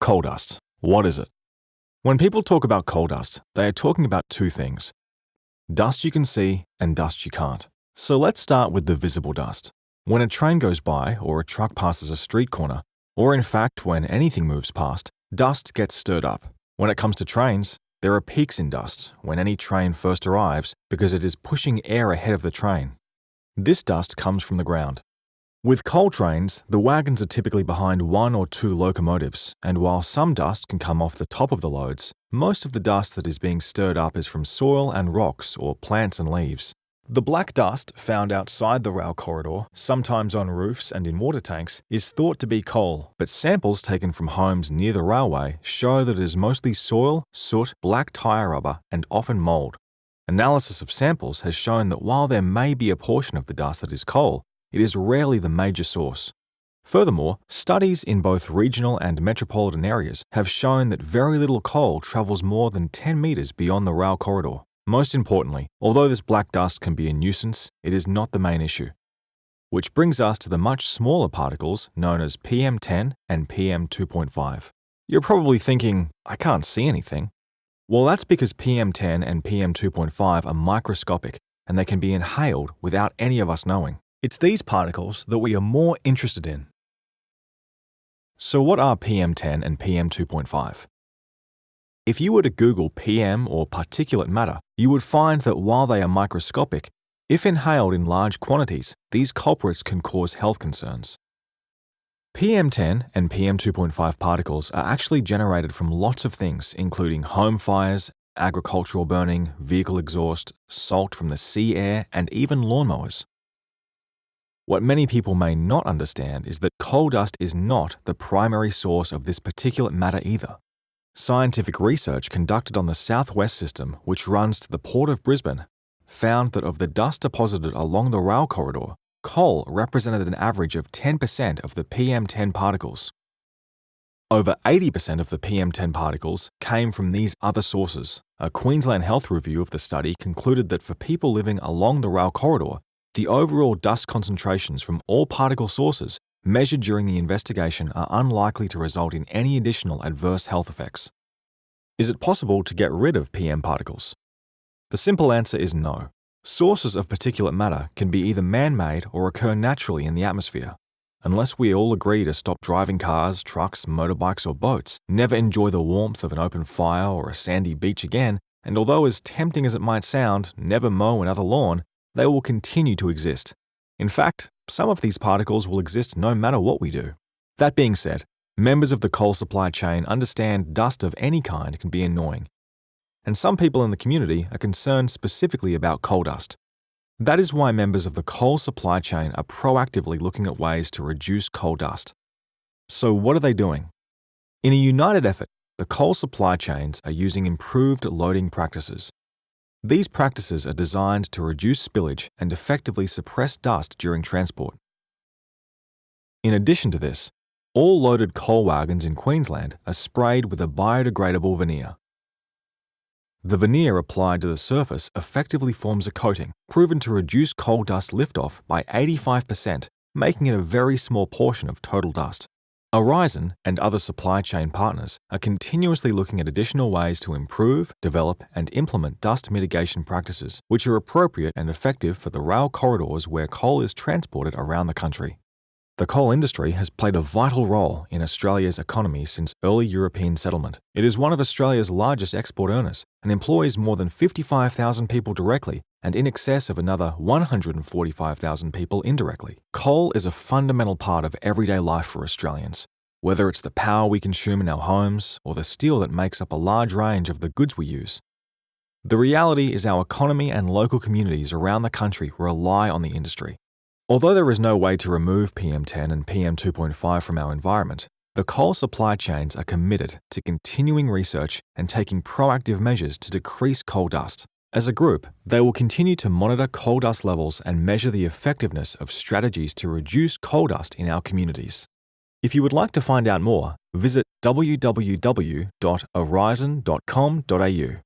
Coal dust. What is it? When people talk about coal dust, they are talking about two things: dust you can see and dust you can't. So let's start with the visible dust. When a train goes by or a truck passes a street corner, or in fact when anything moves past, dust gets stirred up. When it comes to trains, there are peaks in dust when any train first arrives because it is pushing air ahead of the train. This dust comes from the ground. With coal trains, the wagons are typically behind one or two locomotives, and while some dust can come off the top of the loads, most of the dust that is being stirred up is from soil and rocks or plants and leaves. The black dust found outside the rail corridor, sometimes on roofs and in water tanks, is thought to be coal, but samples taken from homes near the railway show that it is mostly soil, soot, black tyre rubber, and often mould. Analysis of samples has shown that while there may be a portion of the dust that is coal, it is rarely the major source. Furthermore, studies in both regional and metropolitan areas have shown that very little coal travels more than 10 metres beyond the rail corridor. Most importantly, although this black dust can be a nuisance, it is not the main issue. Which brings us to the much smaller particles known as PM10 and PM2.5. You're probably thinking, I can't see anything. Well, that's because PM10 and PM2.5 are microscopic and they can be inhaled without any of us knowing. It's these particles that we are more interested in. So what are PM10 and PM2.5? If you were to Google PM or particulate matter, you would find that while they are microscopic, if inhaled in large quantities, these culprits can cause health concerns. PM10 and PM2.5 particles are actually generated from lots of things, including home fires, agricultural burning, vehicle exhaust, salt from the sea air, and even lawnmowers. What many people may not understand is that coal dust is not the primary source of this particulate matter either. Scientific research conducted on the Southwest System, which runs to the Port of Brisbane, found that of the dust deposited along the rail corridor, coal represented an average of 10% of the PM10 particles. Over 80% of the PM10 particles came from these other sources. A Queensland Health review of the study concluded that for people living along the rail corridor, the overall dust concentrations from all particle sources measured during the investigation are unlikely to result in any additional adverse health effects. Is it possible to get rid of PM particles? The simple answer is no. Sources of particulate matter can be either man-made or occur naturally in the atmosphere. Unless we all agree to stop driving cars, trucks, motorbikes, or boats, never enjoy the warmth of an open fire or a sandy beach again, and although as tempting as it might sound, never mow another lawn, they will continue to exist. In fact, some of these particles will exist no matter what we do. That being said, members of the coal supply chain understand dust of any kind can be annoying, and some people in the community are concerned specifically about coal dust. That is why members of the coal supply chain are proactively looking at ways to reduce coal dust. So what are they doing? In a united effort, the coal supply chains are using improved loading practices. These practices are designed to reduce spillage and effectively suppress dust during transport. In addition to this, all loaded coal wagons in Queensland are sprayed with a biodegradable veneer. The veneer applied to the surface effectively forms a coating, proven to reduce coal dust liftoff by 85%, making it a very small portion of total dust. Aurizon and other supply chain partners are continuously looking at additional ways to improve, develop, and implement dust mitigation practices which are appropriate and effective for the rail corridors where coal is transported around the country. The coal industry has played a vital role in Australia's economy since early European settlement. It is one of Australia's largest export earners and employs more than 55,000 people directly and in excess of another 145,000 people indirectly. Coal is a fundamental part of everyday life for Australians, whether it's the power we consume in our homes or the steel that makes up a large range of the goods we use. The reality is our economy and local communities around the country rely on the industry. Although there is no way to remove PM10 and PM2.5 from our environment, the coal supply chains are committed to continuing research and taking proactive measures to decrease coal dust. As a group, they will continue to monitor coal dust levels and measure the effectiveness of strategies to reduce coal dust in our communities. If you would like to find out more, visit www.aurizon.com.au.